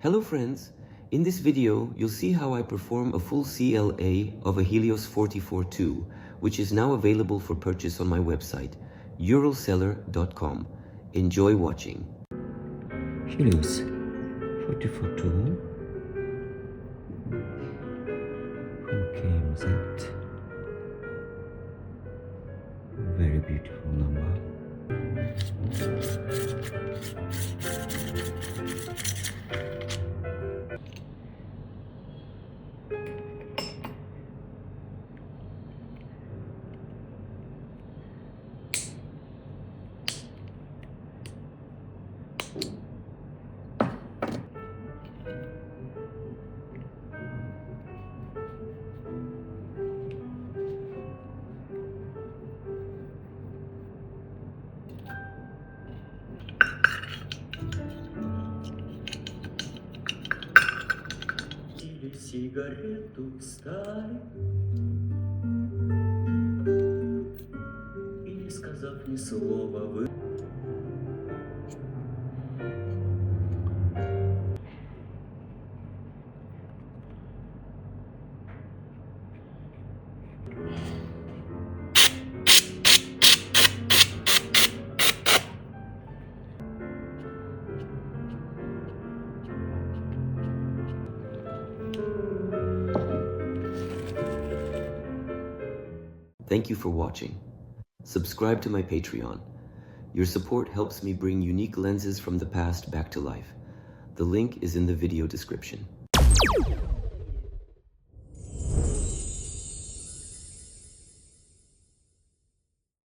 Hello friends, in this video you'll see how I perform a full CLA of a Helios 44-2, which is now available for purchase on my website, uralseller.com. Enjoy watching. Helios 44-2. Who came that? Very beautiful number. Сигарету встали и, не сказав ни слова, вы... Thank you for watching. Subscribe to my Patreon. Your support helps me bring unique lenses from the past back to life. The link is in the video description.